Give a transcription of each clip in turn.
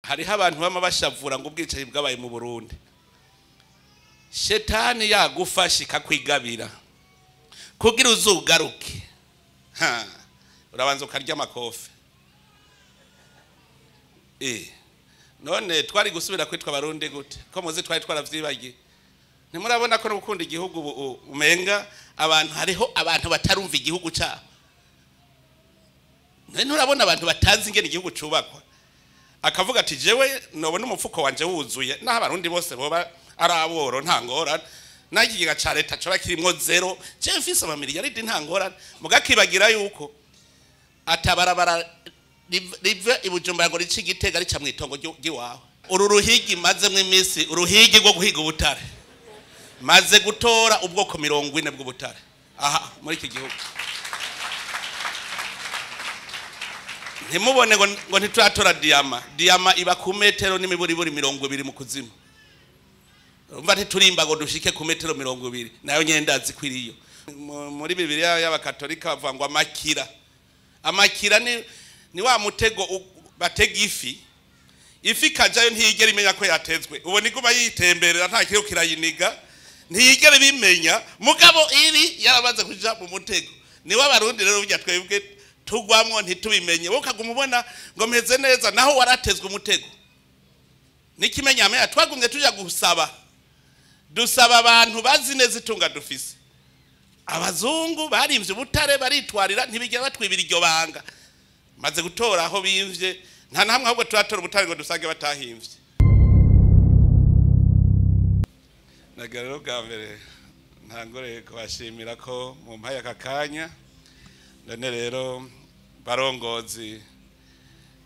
hariho abantu bama bashavura ngo ubwicanyi bwabaye mu Burundi. Shetani yagufashe ikakwigabira kugira uzugaruke, urabanza ukarya amakofe. None twari gusubira kwitwa Barundi gute ko muzi twari twaravyibagiye? Ntimurabona ko no gukunda igihugu umenga abantu hariho abantu batarumva igihugu cyabo. Nturabona abantu batazi ingene igihugu cubakwa, akavuga ati jewe nobona umufuko wanje wuzuye naho abarundi bose boba araboro ntangora nagiga ca leta coba kirimwo zero je mfise amamiliyaridi ntangora mugakibagira yuko atabarabara rive ibujumbura ngo rici Gitega rica mwitongo giwawe. Uru ruhigi maze mw'imisi uruhigi rwo guhiga ubutare maze gutora ubwoko 40 bw'ubutare aha muri iki gihugu. Ntimubone ngo ntituratora diyama iba ku metero n'imiburiburi 20 mu kuzimu. Umva ntiturimba ngo dushike ku metero 20 nayo nyendazi kwiriyo. Muri Bibiliya y'abakatolika bavuga ngo amakira ni wa mutego batega ifi kajayo ntiyigera imenya ko yatezwe. Ubo niguma yitemberera nta kiro kirayiniga ntiyigera bimenya mugabo iri yarabaze kuja mu mutego. Ni w'abarundi rero burya twebwe tugwamwo ntitubimenye wowe kaguma ubona ngo meze neza naho waratezwe umutego. Nikimenya ame twagumye tuja dusaba abantu bazi neza itunga dufise. Abazungu barimvye ubutare baritwarira ntibigera batwibira iryo banga maze gutora aho bimvye nta namwe ahubwo turatora ubutare ngo dusage batahimvye. Nagarero gambere ntangore kubashimira ko mu mpaya kakanya. None rero barongozi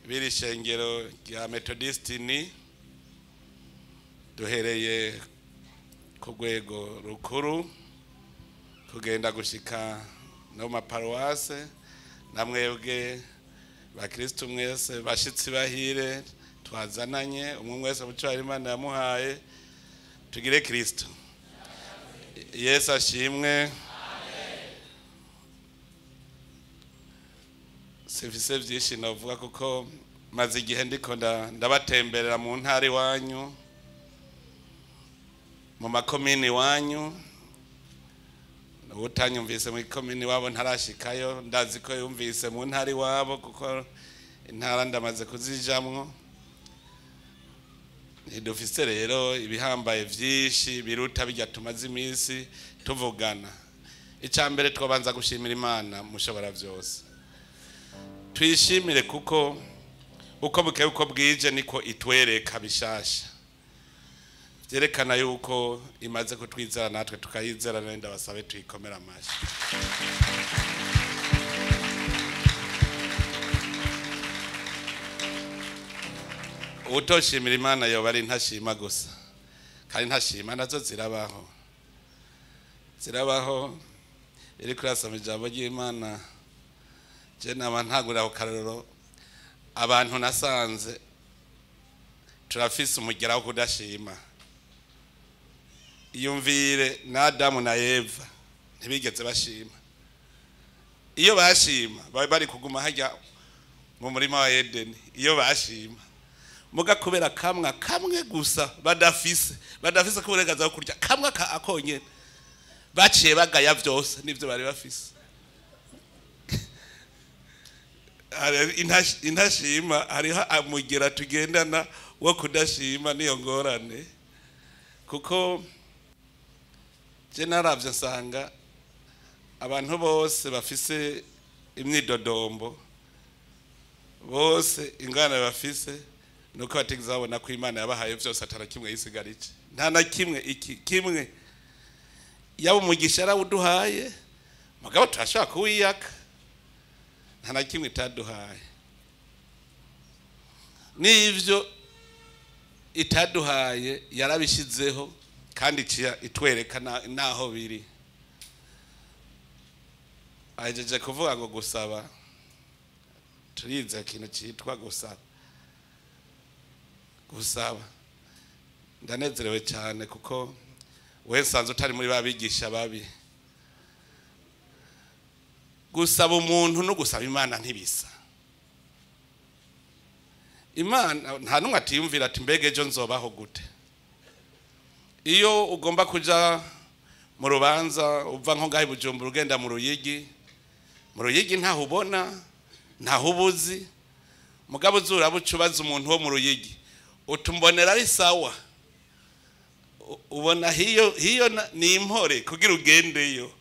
biri sengero rya Methodistini duhereye ku rwego rukuru kugenda gushika no maparuwase namwebwe bakristo mwese bashitsi bahire twazananye umwe mwese mucyo Imana yamuhaye tugire Kristo. Yesu ashimwe. Sifise vyinshi navuga kuko maze igihe ndiko ndabatemberera mu ntari wanyu mu makomini wanyu. Utanyumvise mu komini wabo ntarashikayo ndazi ko yumvise mu ntari wabo kuko intara ndamaze kuzijamwo. Dufise rero ibihambaye vyinshi biruta bijya tumaze imisi tuvugana. Icambere twabanza gushimira Imana mushobora vyose. Twishimire kuko uko buke uko bwije niko itwereka bishasha. Vyerekana yuko imaze kutwizera natwe tukayizera nenda basabe tuyikomera amashi. Utoshimira Imana yoba ari ntashima gusa. Kandi ntashima nazo zirabaho iri kurasoma ijambo ry'Imana. Je nama ntagura ukaroro abantu nasanze turafise umugera wo kudashima. Iyumvire na Adamu na Eva ntibigeze bashima. Iyo bashima bari kuguma hajya mu murima wa Edeni. Iyo bashima muga kubera kamwe gusa badafise kuburengaza kurya kamwe akonyene baciye bagaya vyose nivyo bari bafise. Intashima hariho amugera tugendana wo kudashima niyo ngorane kuko je naravye nsanga abantu bose bafise imyidodombo bose ingana bafise nuko bategezabona ko Imana yabahaye vyose atara kimwe yisigarije. Nta na kimwe kimwe yaba umugisha arawuduhaye mugabo turashaka kuwiyaka. Nta na kimwe itaduhaye. Nivyo itaduhaye yarabishizeho kandi itwereka naho biri. Ajeje kuvuga ngo gusaba turize ikintu cyitwa gusaba. Ndanezerewe cyane kuko wesanze utari muri babigisha babi. Gusaba umuntu no gusaba Imana ntibisa. imana nta numwe atiyumvira ati mbega ejo nzobaho gute. Iyo ugomba kuja mu rubanza uva nko ngahe Bujumbura ugenda mu Ruyigi ntaho ubona ntaho ubuzi, mugabo uzura bucubaza umuntu wo mu Ruyigi utumbonera ari sawa, ubona hiyo ni impore kugira ugendeyo,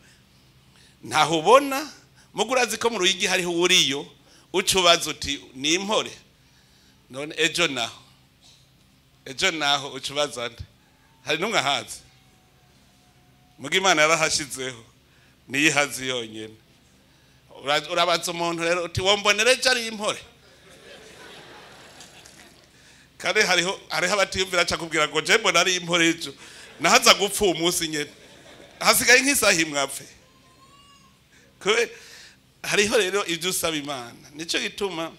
ntaho ubona mugurazi ko mu Ruyigi hariho uriyo ucubaza uti ni impore. None ejo naho ucubaza nde? Hari numwe hazi muga Imana yarahashizeho niyihazi yonyene. Urabaza umuntu rero uti wombonere cyari impore, kare hariho abatiyumvira aca kubwira ngo je mbona ari impore ejo nahaza gupfa umunsi nyene hasigaye nk'isaha imwapfe. Hariho rero ibyo usaba Imana, nico gituma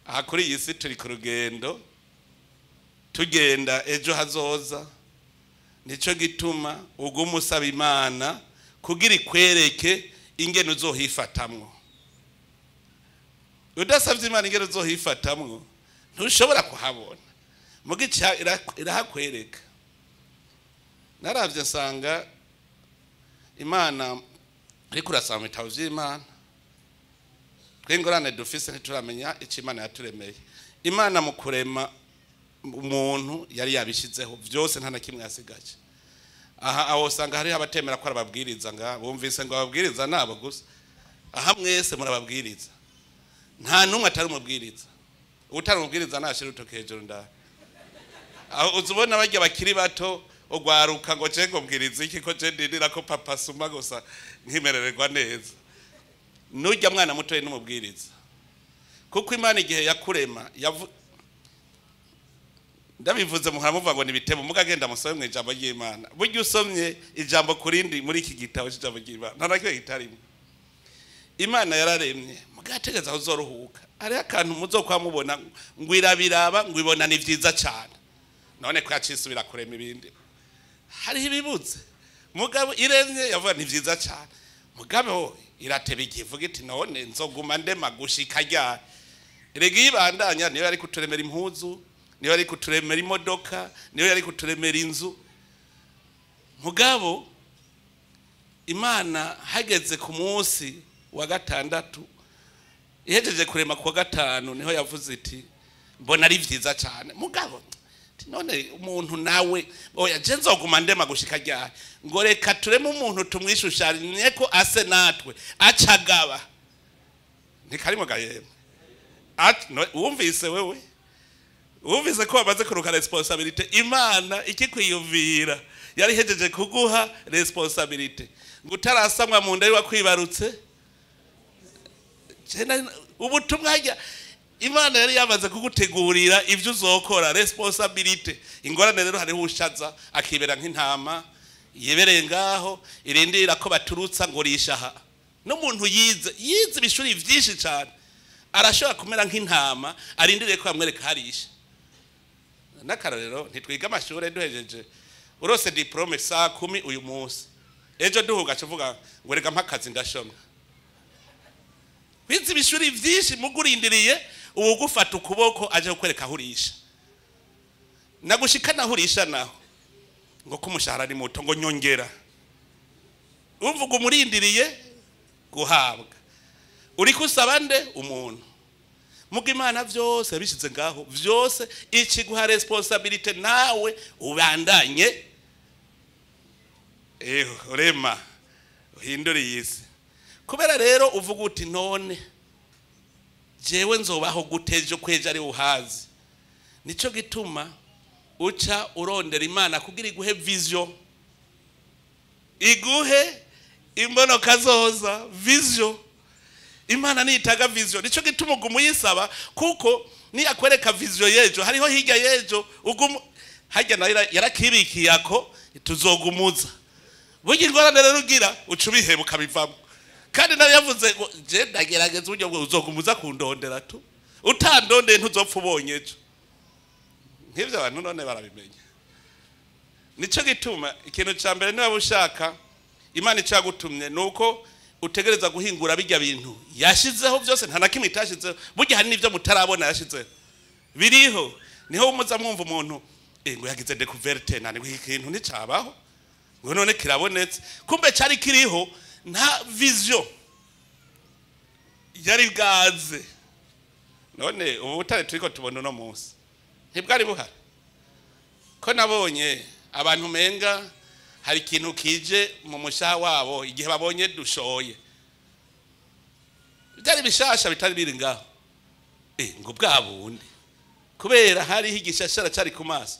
aha kuri iyi si turi ku rugendo tugenda ejo hazoza. Nico gituma uguma usaba Imana kugira ikwereke ingene uzohifatamwo. Udasavye Imana ingene uzohifatamwo ntushobora kuhabona, mugica irahakwereka. Naravye nsanga Imana ariko urasaba mu bitabo vy'Imana, twengorane dufise ntituramenya ico Imana yaturemeye. Imana mu kurema umuntu yari yabishizeho byose nta na kimwe yasigaje. Aha aho usanga hari abatemera ko arababwiriza nga bumvise ngo ababwiriza nabo gusa. Aha mwese murababwiriza, nta numwe atari umubwiriza. Utari umubwiriza nashira utoke hejuru nda. Aho uzubona bajya bakiri bato ogwaruka ngo cenge ubwiriza iki ko cendindira ko papa suma gusa nkimerererwa neza. Nujya mwana muto n'umubwiriza, kuko Imana igihe yakurema ndabivuze muharamuvuga ngo nibitebo mugagenda musome mu ijambo ry'Imana. Buryo usomye ijambo kurindi muri iki gitabo cy'ijambo ry'Imana nta nakwe gitarimo. Imana yararemye mugategeza aho uzoruhuka, ari akantu muzokwa mubona ngwirabiraba ngwibona ni vyiza cyane, none ko yacisubira kurema ibindi hari ibibuze. Mugabo iremye yavuga ni vyiza cyane, mugabo iratebe igivuga iti none nzoguma ndema gushika ryari. Irege ibandanya niyo yari kuturemera impuzu, niyo yari kuturemera imodoka, niyo yari kuturemera inzu. Mugabo Imana hageze ku munsi wa gatandatu ihejeje kurema ku wa gatanu niho yavuze iti mbona ari vyiza cyane. Mugabo none umuntu nawe oya je nzoguma ndema gushika ryari, ngo reka tureme umuntu tumwishushanye ko ase natwe acagaba ntikarimo gayemwe. Wumvise wewe, wumvise ko bamaze kuruka responsibility. Imana ikikwiyumvira yari hejeje kuguha responsibility ngo utarasamwa mu nda wakwibarutse. Ubutumwa hajya Imana yari yamaze kugutegurira ibyo uzokora responsibility. Ingorane rero hariho ushaza akibera nk'intama yebereye ngaho irindira ko baturutsa ngo rishaha. No muntu yize ibishuri byinshi cyane arashobora kumera nk'intama arindiriye ko bamwereka harisha. Nakarorero ntitwiga amashuri duhejeje urose diplome saa 10 uyu munsi, ejo duhuga cuvuga ngo rega mpakazi ndashomwa. Wize ibishuri byinshi mugurindiriye ubu gufata ukuboko aje kukwereka hurisha, nagushikana hurisha naho ngo kumushahara ni muto ngo nyongera. Uvuga umurindiriye guhabwa, uri kusaba nde umuntu. Muga Imana byose bishize ngaho, byose ikiguha responsibility nawe ubandanye urema uhindura yisi. Kubera rero uvuga uti none jewe nzobaho gutejo kweje ari uhazi. Nico gituma uca urondera Imana kugira iguhe vision, iguhe imbono kazoza vision. Imana nitaga vision, nico gituma ugumuyisaba kuko ni akwereka vision yejo hariho hirya yejo hajya nayo yarakibikiyako tuzogumuza. Burya ingorane rero ugira ucubiheba ukabivamo. Kandi nawe yavuze ngo je ndagerageza uburyo bwo uzogumuza kundondera tu, utandondeye ntuzopfa ubonye ejo. Nk'ivyo abantu none barabimenya. Nico gituma ikintu ca mbere niba ushaka Imana icagutumye nuko utegereza guhingura bijya bintu yashizeho byose nta nakimwe itashizeho. Burya hari nivyo mutarabona yashizeho. biriho niho umuza mwumva umuntu ngo yagize découverte nani ikintu nicabaho ngo none kirabonetse kumbe cari kiriho nta vision yari bwaze none ubu butare turiko tubona no munsi ntibwari buhari ko nabonye abantu menga hari ikintu kije mu mushaha wabo igihe babonye dushoye byari bishasha bitari biri ngaho ngo bwabundi kubera hari higishashara cari ku maso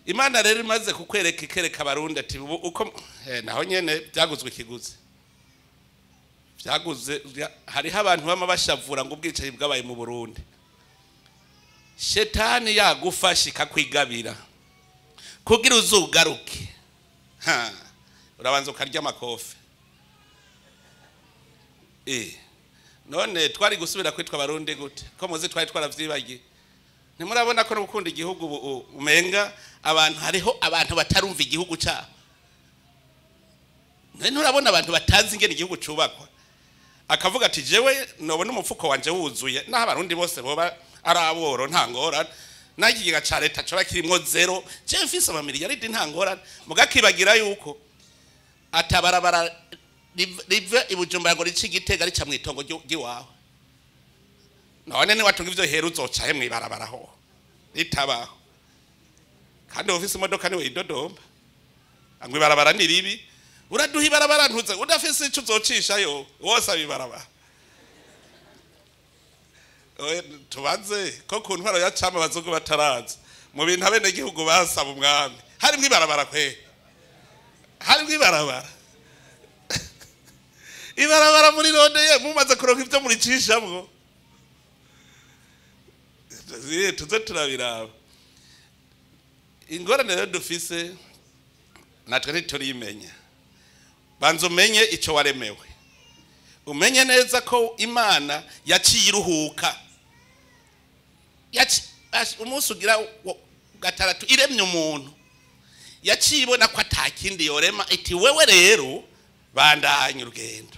Imana rero imaze kukwereka ikereka abarundi ati uko naho nyene byaguzwe ikiguzi byaguze hariho abantu bama bashavura ngo ubwicanyi bwabaye mu Burundi shetani yagufashe kakwigabira kugira uzugaruke urabanza ukarya amakofe none twari gusubira kwitwa abarundi gute ko muzi twari twaravyibagiye ntimurabona ko n'ukunda igihugu umenga abantu hariho abantu batarumva igihugu cyabo nturabona abantu batazi ingene igihugu cubakwa akavuga ati jewe nobona umufuko wanje wuzuye naho abarundi bose boba araboro nta ngorane nagiga ca leta coba kirimwo zero je mfise amamiliyaridi nta ngorane mugakibagira yuko atabarabara rive ibujumbura ngo rici Gitega rica mwitongo giwawe none ni watunga ivyo hera uzoca he mwibarabara ho ritabaho kandi ofisi imodoka ni we idodomba angwe barabara ni ribi uraduha ibarabara ntuze udafise ico uzocishayo wose abibarabara tubanze ko ku ntwaro ya cama bazogo bataraza mu bintu abene gihugu basaba umwami hari mwibarabara kwe hari mwibarabara ibarabara muri rondeye mumaze kuronka ivyo muricishamwo tuze turabiraba ingorane rero dufise natwe ntiturimenya banza umenye ico waremewe umenye neza ko Imana yaciye iruhuka umunsi ugira gatandatu iremye umuntu yaciye ibona ko atakindi yorema iti wewe rero bandanye urugendo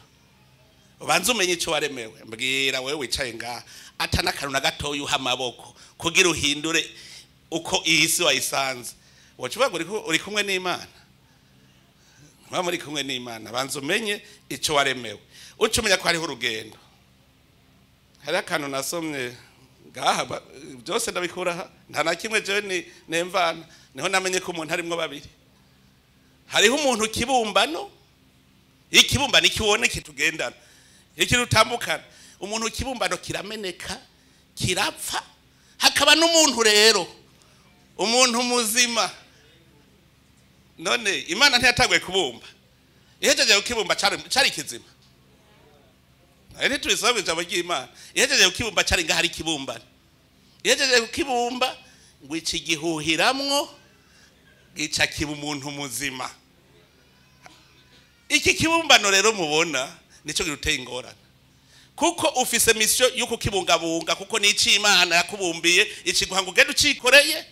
ubanza umenye ico waremewe mbwira wewe wicaye ngaha atana kanuna gatoya uha amaboko kugira uhindure uko isi wayisanze wacuvuga uri kumwe n'Imana muri kumwe n'Imana banza umenye ico waremewe ucumenya ko hariho urugendo hari akantu nasomye ngaha byose ndabikura nta na kimwe je nemvana niho namenye ko umuntu harimwo babiri hariho umuntu kibumbano ikibumbano ikibone kitugendana ikirutambukana umuntu kibumbano kirameneka kirapfa hakaba n'umuntu rero umuntu muzima none Imana ntiyatagwe kubumba ihejeje ukibumba cari kizima ari turisaba ijambo ry'Imana ihejeje ukibumba cari ngahari kibumbano ihejeje ukibumba ngo iki gihuhiramwo gica kiba umuntu muzima iki kibumbano rero mubona nico giruteye ingorane kuko ufise mission yuko kibungabunga kuko nici Imana yakubumbiye ikiguhanga ugende ucikoreye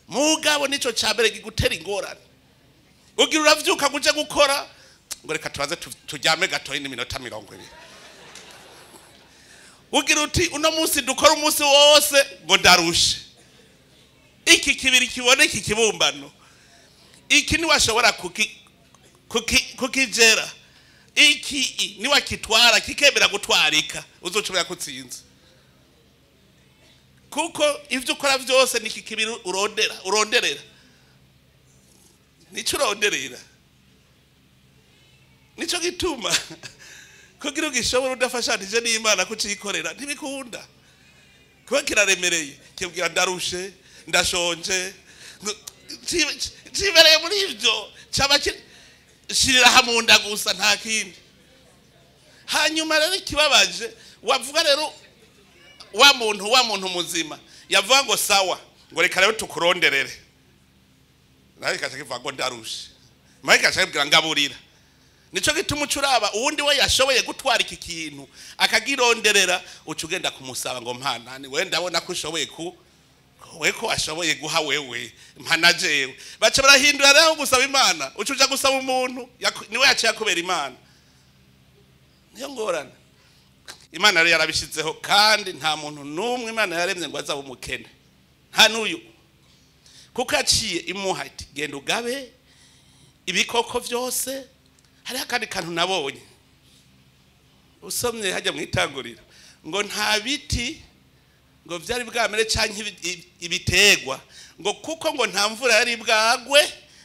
mugabo nico cabere gigutera ingorane ugira uravyuka guje gukora ngo reka tubaze tujyame gatoyi n'iminota 20 ugira uti uno munsi dukora umunsi wose ngo ndarushe iki kibiri kibone iki kibumbano iki ni washobora kukijera iki ni wakitwara kikemera gutwarika uzocubira kutsinza kuko ivyo ukora vyose niki kibiri uronderera nico uronderera nico gituma kugira ugishobora udafashanije n'Imana kucikorera ntibikunda kuba kiraremereye kibwira ndarushe ndashonje cibereye muri ivyo caba shirira hamunda gusa nta kindi hanyuma rero kibabaje wavuga rero wa muntu muzima yavuga ngo sawa ngo reka rero tukuronderere nawe kacakivuga ngo ndarushe maze kacakibwira ngaburira nico gituma ucuraba uwundi we yashoboye gutwara iki kintu akagironderera ucugenda kumusaba ngo mpanani we ndabona ko ushoboye weko ashoboye guha wewe mpanajewe baca barahindura rero gusaba Imana ucuja gusaba umuntu niwe yaciye akubera Imana niyo ngorane Imana yari yarabishizeho kandi nta muntu numwe Imana yaremye ngo azaba umukene nta nuyu kuko yaciye imuha iti genda ugabe ibikoko byose. Hari akandi kantu nabonye usomye hajya mu itanguriro ngo nta biti ngo byari bwamere canke ibitegwa ngo kuko ngo nta mvura yari bwagwe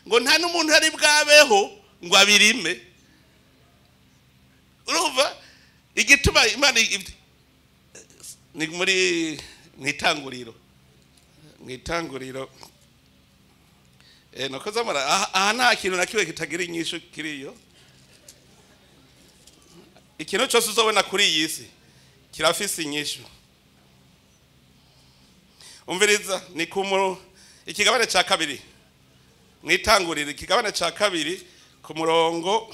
ngo nta n'umuntu yari bwabeho ngo abirime. Urumva igituma Imana ni muri mwitanguriro nokoza mara aha nta kintu nakiwe kitagira inyishu kiriyo. Ikintu cyose uzobona kuri iyi si kirafise inyishu. Umviriza ni ikigabane ca kabiri mwitanguriro ikigabane ca kabiri ku murongo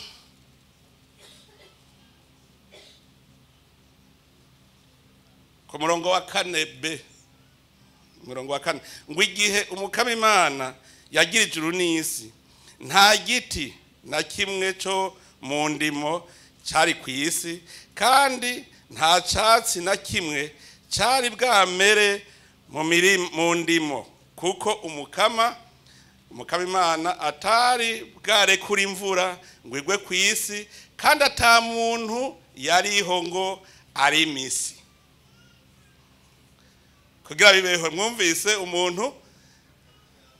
wa 4b murongo wa 4 ngo igihe umukama Imana yagira ijuru n'isi nta giti na kimwe cyo mu ndimo cyari ku isi kandi nta cyatsi na kimwe cyari bwamere mu ndimo kuko umukama Imana atari bwarekura imvura ngo igwe ku isi kandi ata muntu yariho ngo ari misi kugira bibeho. Mwumvise umuntu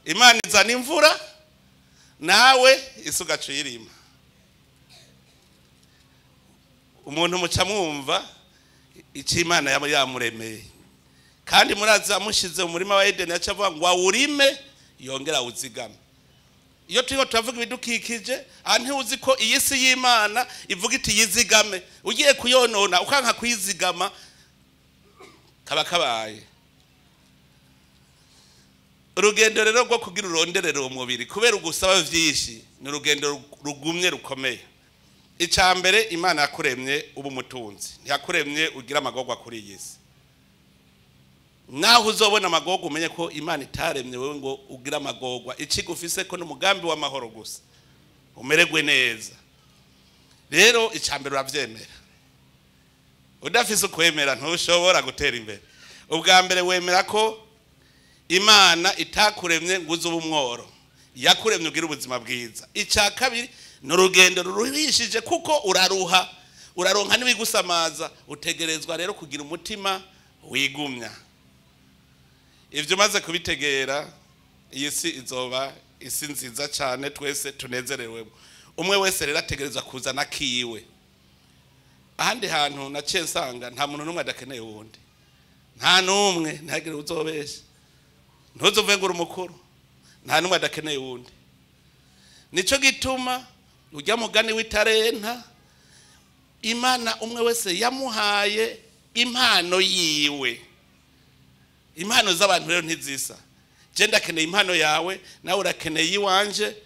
Imana izana imvura nawe isuga cuyirima. Umuntu muca mwumva icyo Imana yamuremeye kandi muraza mushize mu murima wa Edeni yacavuga ngo awurime yongera uzigama. Iyo turiko turavuga ibidukikije ntiuzi ko iyi si y'Imana ivuga iti yizigame. Ugiye kuyonona ukanka kuyizigama kaba kabaye. Urugendo rero rwo kugira uronderere umubiri kubera ugusaba vyinshi ni urugendo rugumye rukomeye. Icambere Imana yakuremye ubu mutunzi ntiyakuremye ugira amagorwa kuri iyi si. Naho uzobona amagorwa umenye ko Imana itaremye wewe ngo ugira amagorwa ikigufise ko n'umugambi w'amahoro gusa umeregwe neza. Rero icambere uravyemera. Udafise ukwemera ntushobora gutera imbere. Ubwa mbere wemera ko Imana itakuremye ngo uzuba umworo yakuremye ugira ubuzima bwiza. Icya kabiri ni urugendo ruruhishije kuko uraronka n'ibigusamaza. Utegerezwa rero kugira umutima wigumya. Ivyo maze kubitegera iyi si izoba isi nziza cyane twese tunezerewe. Umwe wese rero ategerezwa kuzana kiwe. Ahandi hantu naciye nsanga nta muntu numwe adakeneye wundi. Nta numwe ntagire uzobesha. Ntuzuve ngo urumukuru nta numwe adakeneye wundi. Nico gituma ujya mugani w'itarenta Imana umwe wese yamuhaye impano yiwe. Impano z'abantu rero ntizisa. Je ndakeneye impano yawe nawe urakeneye iwanje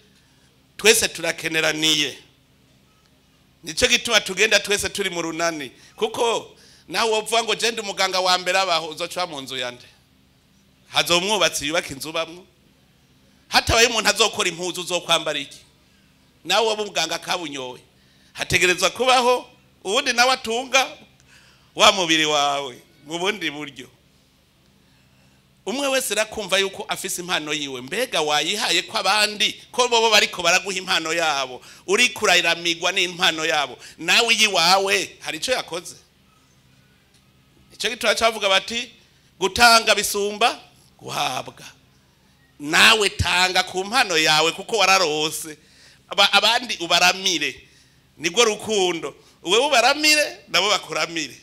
twese turakeneraniye. Nico gituma tugenda twese turi mu runani kuko nawe wovuga ngo je ndi umuganga wa mbere abaho uzoca mu nzu yande. Hazomwubatsi yubaka inzu bamwe hatabaye umuntu azokora impuzu uzokwambara iki nawe waba umuganga kabunyowe. Hategerezwa kubaho ubundi nawe atunga wa mubiri wawe mu bundi buryo. Umwe wese rakumva yuko afise impano yiwe. Mbega wayihaye ko abandi ko bobo bariko baraguha impano yabo uri kurayiramirwa n'impano yabo nawe yiwawe hari ico yakoze. Ico gitwa cyavuga bati gutanga bisumba guhabwa. Nawe tanga ku mpano yawe kuko wararose abandi ubaramire nibwo rukundo. Uwe ubaramire nabo bakuramire.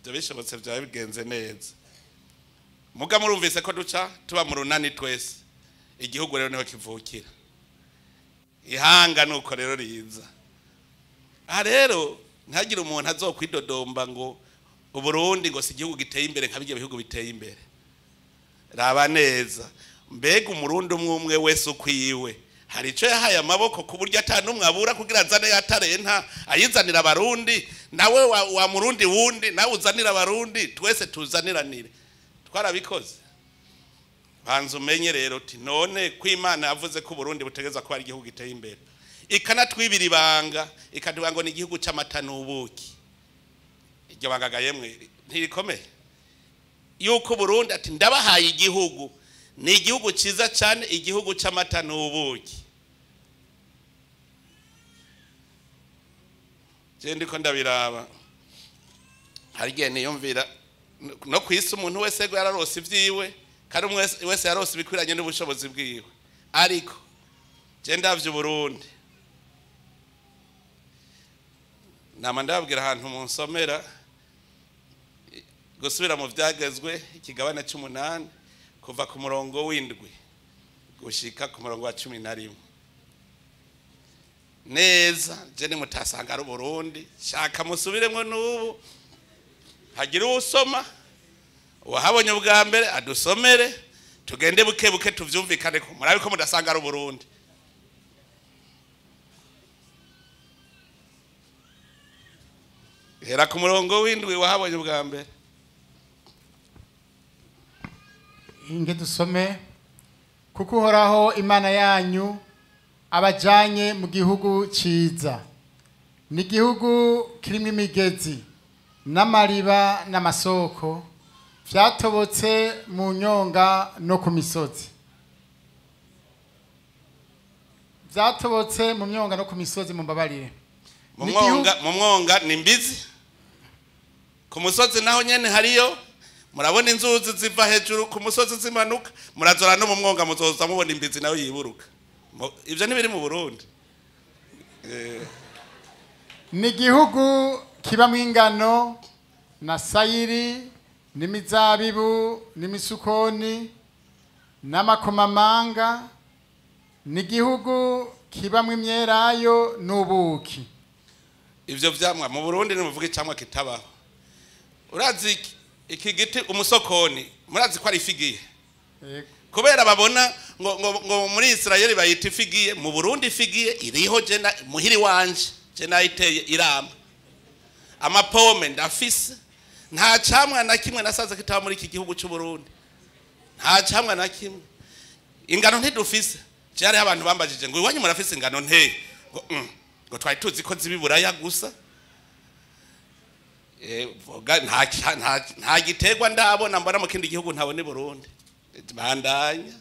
Ibyo bishobotse byawe bigenze neza. Muga murumvise ko duca tuba mu runani twese. Igihugu rero niho kivukira. Ihanga nuko rero riza. Rero ntagire umuntu azokwidodomba ngo Uburundi ngo si igihugu giteye imbere nka bijye bihugu biteye imbere. Raba neza mbega umurundi umwe wese ukwiwe hari ico yahaye amaboko ku buryo atanumwe abura kugira azane yatarenta ayizanira abarundi nawe wa murundi wundi nawe uzanira abarundi twese tuzaniranire. Twarabikoze. Banza umenye rero uti none ko Imana yavuze ko Burundi butegeza ko ari igihugu giteye imbere ikanatwibira ibanga ikaduha ngo ni igihugu cy'amata n'ubuki. iryo banga yemwe ntirikomeye yuko Burundi ati ndabahaye igihugu ni igihugu ciza cyane igihugu c'amata n'ubuki je ndiko ndabiraba harigiye niyumvira no kwisi umuntu wese go yararose ivyiwe kandi umwe wese yarose bikwiranye n'ubushobozi bwiwe ariko je ndavye Burundi nama ndabwira ahantu mu nsomera gusubira mu vyagezwe ikigabane c'8 kuva ku murongo w'indwi gushika ku murongo wa 11 neza je ni mutasanga ari Burundi shaka musubiremwe n'ubu hagira usoma wahabonye ubwa mbere adusomere tugende buke buke tuvyumvikane ko murabe ko mudasanga ari Burundi hera ku murongo w'indwi wahabonye ubwa mbere inge dusome kuko uhoraho imana yanyu abajanye mu gihugu ciza ni igihugu kirimo imigezi n'amariba n'amasoko vyatobotse mu nyonga no ku misozi vyatobotse mu myonga no ku misozi mu mbabarire mu mwonga ni mbizi ku musozi naho nyene hariyo murabona inzuzi ziva hejuru ku musozi zimanuka murazora no mu mwonga muzoza mubona imbizi nayo yiburuka ivyo ntibiri mu Burundi ni igihugu kibamwo ingano na sayiri n'imizabibu n'imisukoni n'amakomamanga ni igihugu kibamwo imyelayo n'ubuki ivyo vyamwa mu Burundi nimuvuga icamwa kitabaho urazi iki giti umusokoni murazi ko ari ifigiye kubera babona ngo muri Israeli bayita ifigiye mu Burundi ifigiye iriho je muhiri wanje je nayiteye irama amapome ndafise nta camwa na kimwe nasaze kitaba muri iki gihugu cy'u Burundi nta camwa na kimwe ingano ntidufise cyari abantu bambajije ngo iwanyu murafise ingano nte ngo twari tuzi ko zibiburaya gusa nta giterwa ndabona mbona mu kindi gihugu ntabone Burundi bandanya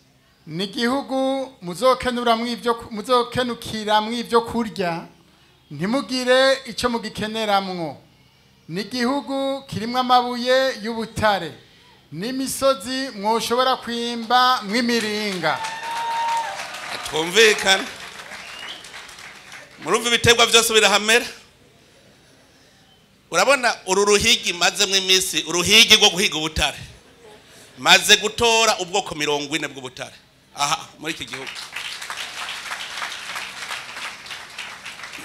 ni igihugu muzokenukira mw'ivyo kurya ntimugire ico mugikeneramwo ni igihugu kirimwo amabuye y'ubutare n'imisozi mwoshobora kwimba mw'imiringa twumvikana murumva ibiterwa byose birahamera urabona uru ruhigi maze mw'imisi uruhigi rwo guhiga ubutare maze gutora ubwoko 40 bw'ubutare aha muri iki gihugu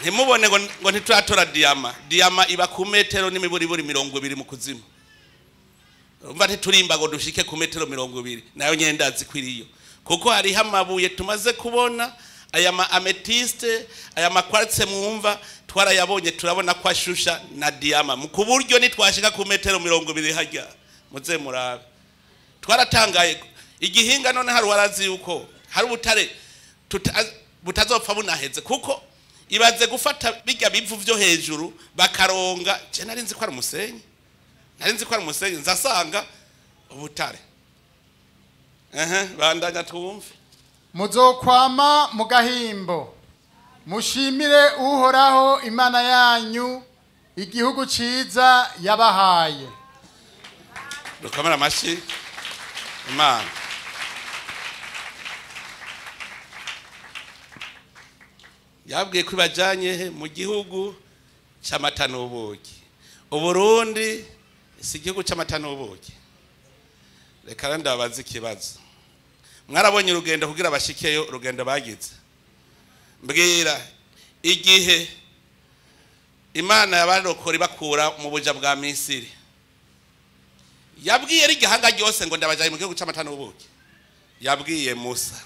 ntimubone ngo ntituratora diyama iba ku metero n'imiburiburi 20 mu kuzimu umva ntiturimba ngo dushike ku metero 20 nayo nyendazi kwiriyo kuko hari hamabuye tumaze kubona aya ma amethyste aya makwartse mwumva twarayabonye turabona ko ashusha na diyama mu kuburyo nitwashika ku metero 20 hajya muze murabe twaratangaye igihinga none hari warazi yuko hari ubutare butazopfa bunaheze kuko ibaze gufata bijya bivu vyo hejuru bakaronga je narinzi ko ari umusenyi nzasanga ubutare bandanya twumve muzokwama mu gahimbo mushimire uhoraho imana yanyu igihugu ciza yabahaye dukomera amashi imana yabwiye ko ibajanye mu gihugu c'amata n'ubuki Uburundi si igihugu c'amata n'ubuki reka ndabaza ikibazo mwarabonye urugendo kugira bashikeyo urugendo bagize mbwira igihe imana yabarokora ibakura mu buja bwa Misiri yabwiye rigihanga ryose ngo ndabajaye mu gihugu c'amata n'ubuki yabwiye Musa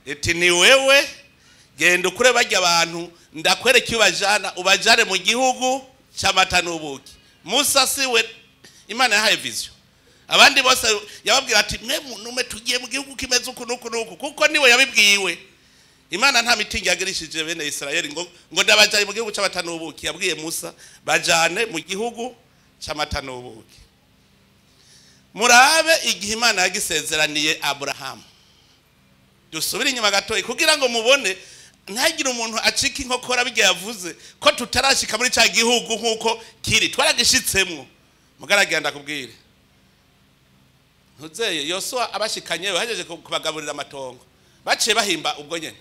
iti ni wewe genda ukure bajya abantu ndakwereka ubajane mu gihugu c'amata n'ubuki Musa siwe imana yahaye vision abandi bose yababwira ati nume tugiye mu gihugu kimeze uku nuku kuko niwe yabibwiwe imana nta mitingi yagirishije bene Israeli ngo ndabajaye mu gihugu c'amata n'ubuki yabwiye Musa bajane mu gihugu c'amata n'ubuki. Murabe igihe Imana yagisezeraniye Aburahamu. Dusubire inyuma gatoyi kugira ngo mubone ntagire umuntu acika inkokora bigiye yavuze ko tutarashika muri ca gihugu nkuko kiri twaragishitsemwo. Mugaragira ndakubwire. Ntuzeye Yosuwa abashikanye bahejeje kubagaburira amatongo. Baciye bahimba ubwo nyene.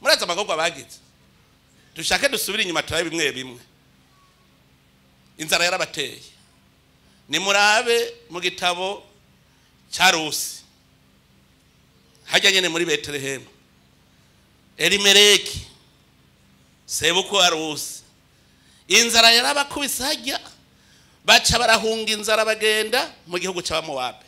Muraza amagorwa bagize. Dushake dusubire inyuma turabe bimwe bimwe. Inzara yarabateye. Ni murabe mu gitabo ca Rusi. Hajya nyene muri Betelehemu. Elimeleki sebuko wa Rusi. Inzara yarabakubise hajya baca barahunga inzara bagenda mu gihugu c'Abamowabe.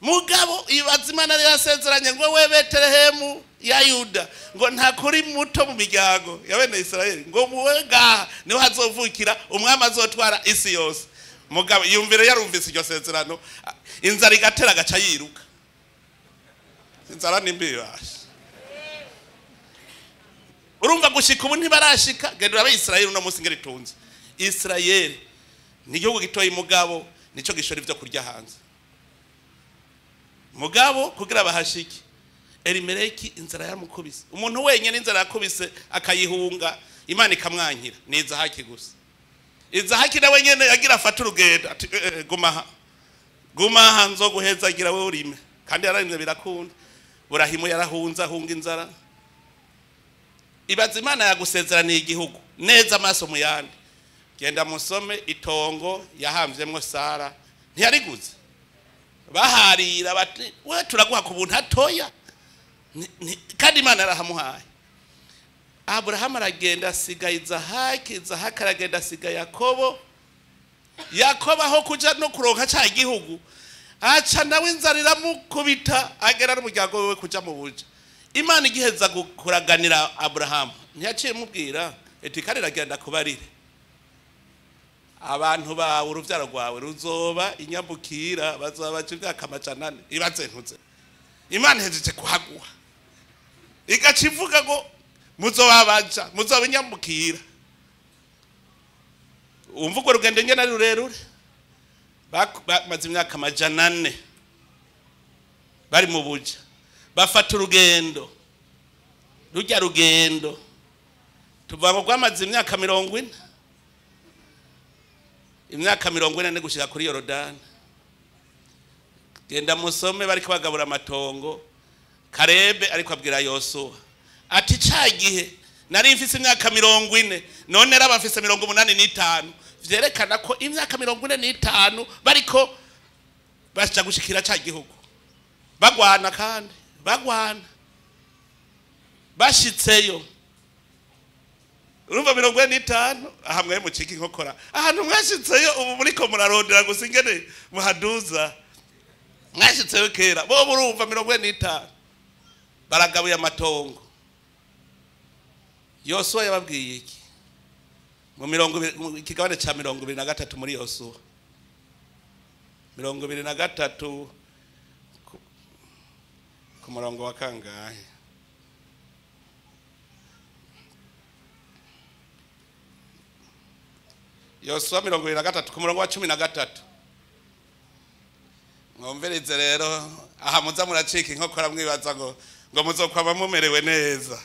Mugabo ibaza Imana yasezeranye ngo we Betelehemu ya Yuda ngo nta kuri muto mu miryango ya bene Israeli ngo muwega niho hazovukira umwami azotwara isi yose. Mugabo yumvire yarumvise iryo sezerano inzara igatera gaca yiruka. Inzara nimbi basha. Urumva gushika ubu ntibarashika gendura abayisirayeli no musi ngeritunze. Israeli ni igihugu gitoyi mugabo nico gishora ivyo kurya hanze. Mugabo kugira bahashiki Elimeleki inzara yaramukubise. Umuntu wenyene inzara yakubise akayihunga Imana ikamwankira ni Izahaki gusa. Izahaki nawe nyene yagira afata urugendo ati gumaha nzo guheza agira we urime kandi yararimwe birakunda. Burahimu yarahunza hunga inzara. Ibaza Imana yagusezeraniye igihugu neza amaso mu yandi. Genda musome itongo yahamvyemwo Sara ntiyariguze. Baharira bati we turaguha ku buntu hatoya kandi Imana yarahamuhaye. Abrahamu aragenda asiga Izahaki, Izahaki aragenda asiga Yakobo. Yakobo aho kuja no kuronka ca gihugu aca nawe inzara iramukubita agera n'umuryango wewe kuja mu buja. Imana igiheza kuraganira Abrahamu ntiyaciye mubwira eti kandi ragenda kubarire abantu bawe uruvyaro rwawe ruzoba inyambukira bazobaca imyaka amajana 4 ibaze ntuze. Imana ihejeje kuhaguha igaca ivuga ngo muzobabaja muzoba inyambukira. Umva urwo rugendo ngena rurerure bamaze imyaka amajana 4 bari mu buja bafata urugendo rujya rugendo tuvuga ngo rwamaze imyaka 40. Imyaka 40 ne gushika kuri Yorodani. Genda musome bari kubagabura amatongo. Karebe ariko abwira Yosuwa ati cagihe nari mfise imyaka 40 none raba mfise 85 vyerekana ko imyaka 45 bariko bacha gushikira ca gihugu bagwana kandi bagwana bashitseyo. Urumva 45 ahamwe mu ciki nkokora ahantu mwashitseyo ubu muriko murarondera gusingene muhaduza mwashitseyo kera bo urumva 45 baragabuye amatongo. Yosuwa yababwiye iki mu kigabane ca 23 muri Yosuwa 23 ku murongo wa kangahe? Yosuwa 23 ku murongo wa 13. Mwumvirize rero aha muza muracika inkokora mwibaza ngo muzokwama mumerewe neza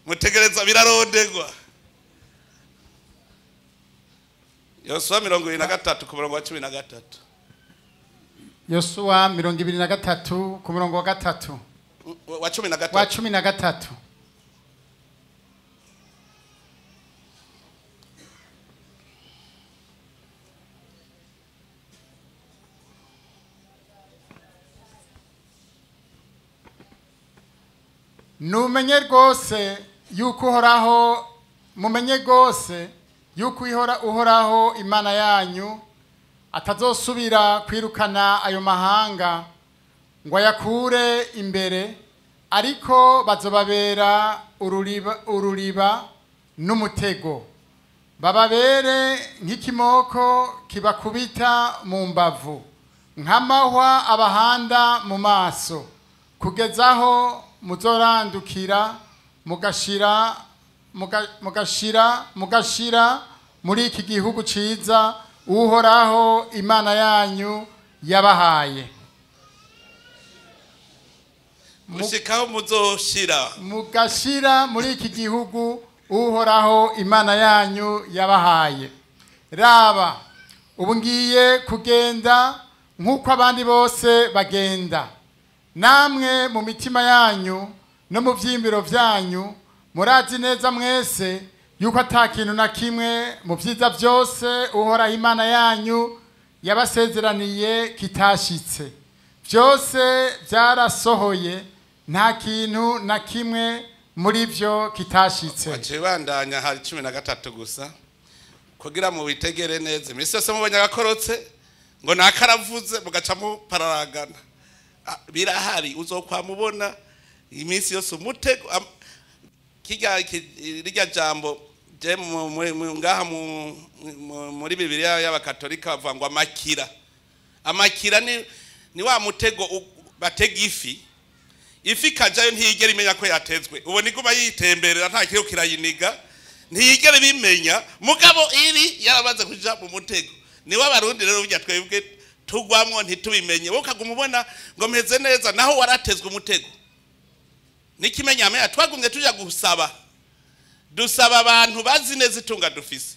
mutegereza birarondegwa. Yosuwa 23 ku murongo wa 13. Yosuwa 23 ku murongo wa 3 wa 13 wa 13. Numenye rwose yuko uhoraho mumenye rwose yuko uhoraho Imana yanyu atazosubira kwirukana ayo mahanga ngo ayakure imbere, ariko bazobabera ururiba n'umutego, bababere nk'ikimoko kibakubita mu mbavu, nk'amahwa abahanda mu maso, kugezaho muzorandukira mugashira muri iki gihugu ciza uhoraho imana yanyu yabahaye. mushikaho muzoshira mugashira muri iki gihugu uhoraho imana yanyu yabahaye. Raba, ubu ngiye kugenda nk'uko abandi bose bagenda. Namwe mu mitima yanyu no mu vyimbiro vyanyu murazi neza mwese yuko ata kintu na kimwe mu vyiza vyose uhoraho imana yanyu yabasezeraniye kitashitse. Vyose vyarasohoye, nta kintu na kimwe muri vyo kitashitse. Wacibandanya hari 13 gusa kugira mu bitegere neza. Imisi yose mubonye agakorotse ngo nakaravuze mugaca mu pararagana. Birahari uzokwamubona imisi yose umutego kirya jambo je ngaha muri Bibiliya y'abakatolika bavuga ngo amakira. Amakira ni wa mutego batega ifi kajayo ntiyigera imenya ko yatezwe. Ubo niguba yitemberera nta kiro kirayiniga ntiyigera bimenya mugabo iri yarabaze kuja mu mutego. Ni w'abarundi rero burya twebwe tugwamwo ntitubimenye. Wowe kagumubona ngo meze neza naho waratezwe umutego. Nikimenya ame twagumye tuja gusaba. Dusaba abantu bazi neza itunga dufise.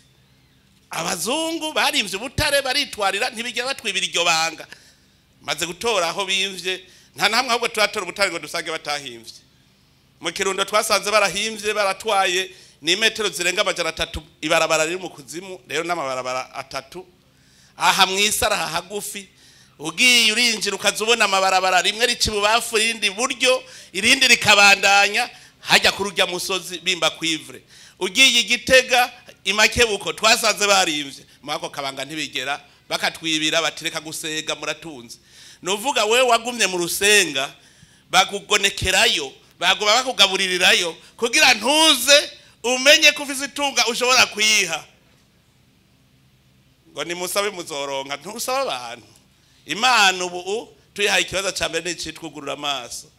Abazungu barimvye ubutare baritwarira ntibigera batwibira iryo banga. Maze gutora aho bimvye nta namwe ahubwo turatora ubutare ngo dusange batahimvye. Mu Kirundo twasanze barahimvye baratwaye ni metero zirenga 300 ibarabara riri mu kuzimu. Rero n'amabarabara 3 aha mwisara hagufi ugiye urinjira ukazubona amabarabara rimwe ricibubafu irindi buryo irindi rikabandanya hajya kurujya musozi bimba kwivre. Ugiye Igitega imakebuko twasanze barimvye mwako kabanga ntibigera bakatwibira batireka gusega muratunze. Novuga wewe wagumye mu rusenga bakugonekerayo baguma bakugaburirirayo kugira ntuze umenye ko ufise itunga ushobora kwiha. Ngo ni musabe muzoronka ntusaba abantu. Imana ubu tuyihaye ikibazo cyambere n'icitwugurura amaso.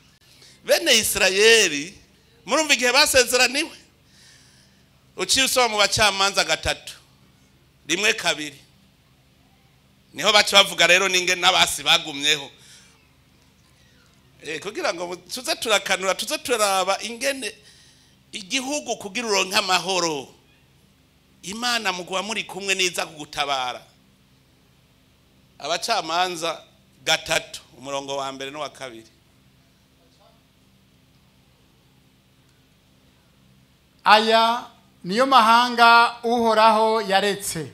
Bene Isirayeli murumva igihe basezeraniwe uciye usoma mu bacamanza 3 rimwe 2 niho bacu bavuga rero ninge nabasi bagumyeho kugira ngo tuze turakanura tuze turaba ingene igihugu kugira uronka amahoro. Imana mugwa muri kumwe niza kugutabara. Abacamanza 3 umurongo wa mbere no wa 2. Aya niyo mahanga uhoraho yaretse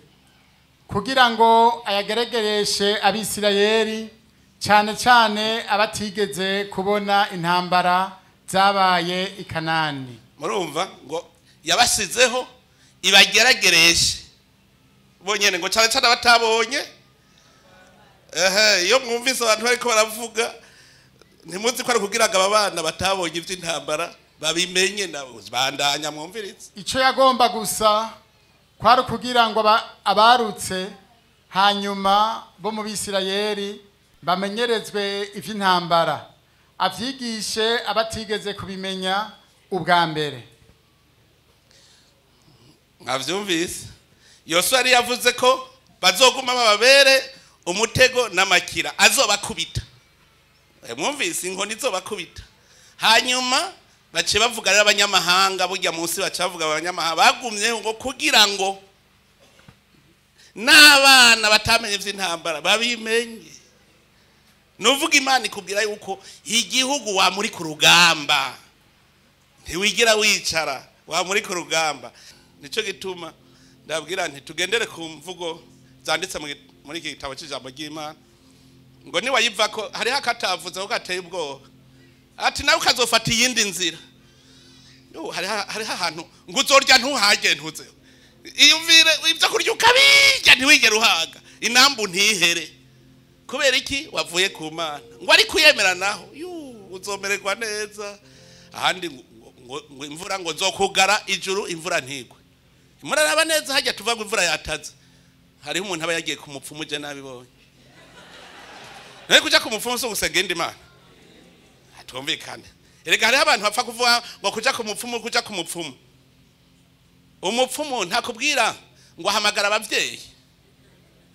kugira ngo ayageregereshe abisirayeli, cyane cyane abatigeze kubona intambara zabaye i Kanani. Murumva ngo yabasizeho ibageragereshe bonyene ngo cyane cyane abatabonye. Iyo mwumvise abantu bariko baravuga ntimuzi ko ari kugira ngo abana batabonye ivy'intambara babimenye nabo bandanya mwumviritse. Ico yagomba gusa kwari kugira ngo abarutse hanyuma bo mu Bisirayeli bamenyerezwe ivy'intambara, avyigishe abatigeze kubimenya ubwa mbere. Mwavyumvise Yosuwa yari yavuze ko bazoguma babere umutego n'amakira azobakubita. Mwumvise inkoni izobakubita. Hanyuma bace bavuga rero abanyamahanga burya munsi bacavuga abanyamahanga bagumye ngo kugira ngo n'abana batamenye ivy'intambara babimenye. Nuvuga Imana ikubwira yuko igihugu wa muri ku rugamba ntiwigira wicara wa muri ku rugamba. Nico gituma ndabwira nti tugendere ku mvugo zanditse muri iki gitabo cy'ijambo ry'Imana ngo ni wayiva ko hari hakatavuze ko gateye ubwoba ati nawe ukazofata iyindi nzira. Hari ahantu ngo uzorya ntuhage ntuze iyumvire ibyo kurya ukabijya ntiwigere uhaga inambu ntihere kubera iki wavuye ku Mana ngo ari kuyemera naho uzomererwa neza. Ahandi ngo imvura ngo nzokugara ijuru imvura ntigwe. Muraraba neza hajya tuvuga imvura yataze. Hari umuntu aba yagiye ku mupfumu je nabibonye. Naye kuja ku mupfumu so gusegenda Imana. Atumvikane. Erega hari abantu bapfa kuvuga ngo kuja ku mupfumu. Umupfumu ntakubwira ngo ahamagara abavyeyi.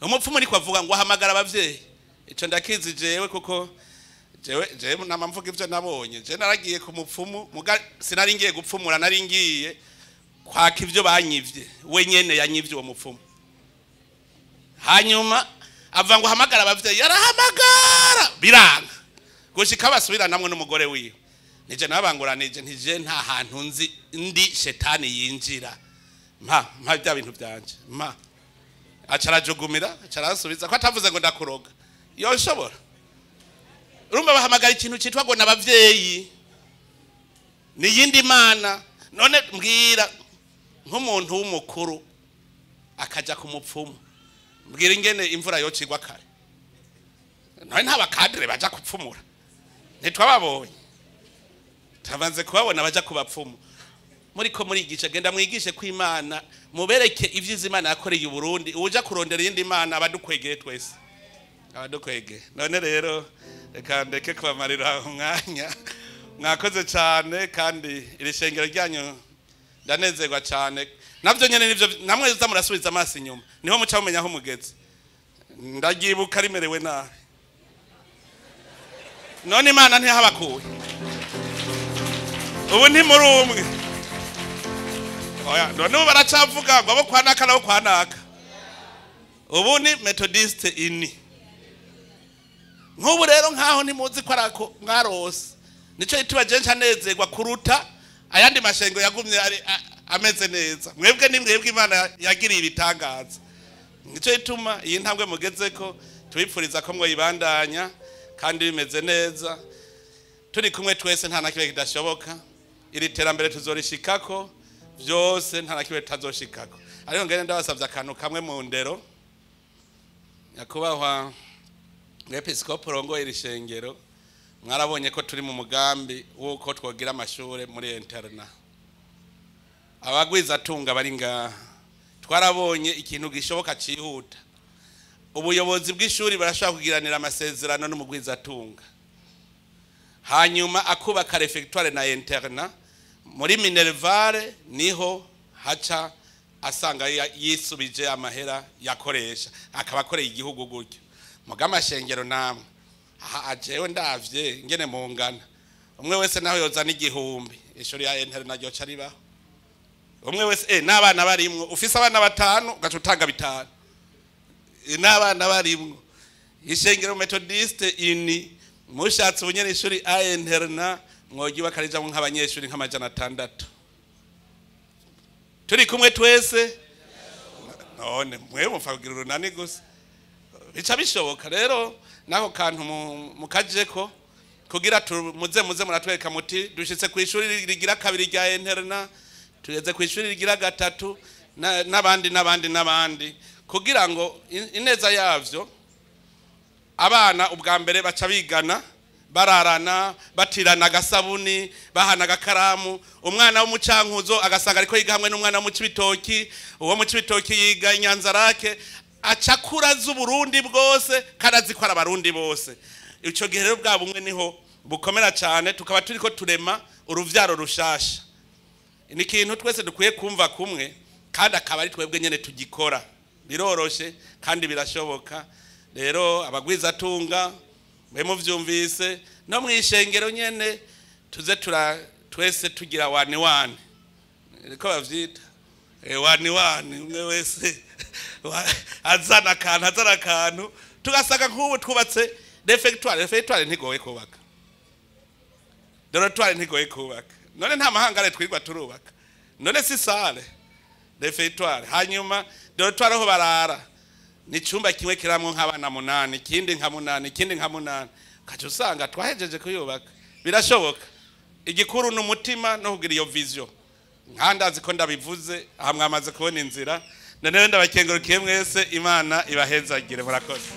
umupfumu ariko avuga ngo ahamagara abavyeyi ico ndakizi jewe kuko jewe namamvuga ivyo nabonye je naragiye ku mupfumu sinari ngiye gupfumura nari ngiye kwaka ivyo banyivye we nyene yanyivye uwo mupfumu hanyuma ava ngo ahamagara abavyeyi yarahamagara biranga gushika basubira namwe n'umugore wiwe nije nabanguranije ntije nta hantu nzi ndi shetani yinjira mpa bya bintu byanje mpa acarajugumira acarasubiza ko atavuze ngo ndakuroga yoshobora urumva bahamagara ikintu citwa ngo nabavyeyi ni yindi mana none mbwira nk'umuntu w'umukuru akaja ku mupfumu mbwira ingene imvura yocigwa kare none nta bakadre baja kupfumura ntitwababonye tabanze kubabona baja kubapfumu muriko murigisha genda mwigishe ko Imana mubereke ivyiza Imana yakoreye u Burundi uja kurondera yindi Imana abadukwegeye twese abadukwegeye none rero reka ndeke kubamarira umwanya mwakoze cyane kandi iri shengero ryanyu ndanezerwa cyane navyo nyene nivyo namwe zamurasubiza amaso inyuma niho muca mumenya aho mugeze ndagibuka rimerewe nabi none Imana ntihabakuye ubu nti muri umwe oya none baracavuga ngo abo kwanaka nabo kwanaka ubu ni methodiste ini nk'ubu rero nkaho ntimuzi ko arako mwarose nico ituba jenca nezerwa kuruta ayandi mashengo yagumye ameze neza mwebwe ni mwebwe Imana yagiriye ibitangaza nico ituma iyi ntambwe mugezeko tubipfuriza ko mwoyibandanya kandi bimeze neza turi kumwe twese nta nakibe kidashoboka iri terambere tuzorishikako byose nta nakibe tazoshikako ariko ngene ndabasavye akantu kamwe mu ndero nyakubahwa Episkopo rongo iri shengero mwarabonye ko turi mu mugambi wuko twogira amashure muri interna abagwiza tunga bari ngaha twarabonye ikintu gishoboka cihuta ubuyobozi bw'ishuri barashaka kugiranira amasezerano n'umugwiza tunga hanyuma akubaka refectoire na interna muri Minervare niho haca asanga yisubije amahera yakoresha akabakoreye igihugu gutyo mugama shengero namwe ajewe ndavye ngene mungana umwe wese naho yozana igihumbi ishuri ya interna ryo caribaho umwe wese n'abana barimwo ufise abana batanu ugacutanga bitanu n'abana barimwo ishengero methodiste ini mushatse ubunyene ishuri a interna mwogi bakarija nk'abanyeshuri nk'amajana 6 turi kumwe twese none mwe mufagira urunani gusa bica bishoboka rero nako kantu mukajeko kugira muze muratwereka muti dushitse ku ishuri rigira kabiri rya interna tugeze ku ishuri rigira gatatu n'abandi kugira ngo ineza yavyo abana ubwa mbere baca bigana bararana batirana agasabuni bahana agakaramu umwana w'umucankuzo agasanga ariko yiga hamwe n'umwana wo mu Cibitoki uwo mu Cibitoki yiga Inyanzarake acakura z'Uburundi bwose karazi ko arabarundi bose ico gihe rero bwa bumwe niho bukomera cyane tukaba turiko turema uruvyaro rushasha ni ikintu twese dukwiye kumva kumwe kandi akaba ari twebwe nyene tugikora biroroshe kandi birashoboka rero abagwiza tunga mwe muvyumvise no mwishengero nyene tuze twese tugira wani niko bavyita wani umwe wese azana akantu tugasanga nk'ubu twubatse refectoire ntigoye kubaka dortoir ntigoye kubaka none nta mahangare twirwa turubaka none si sale refectoire hanyuma dortoir aho barara ni cyumba kimwe kiramwo nk'abana 8 ikindi nka 8 kaje usanga twahejeje kuyubaka birashoboka igikuru n'umutima no kugira iyo vision nkandazi ko ndabivuze aha mwamaze kubona inzira none ndabakengurukiye mwese Imana ibahezagire murakoze.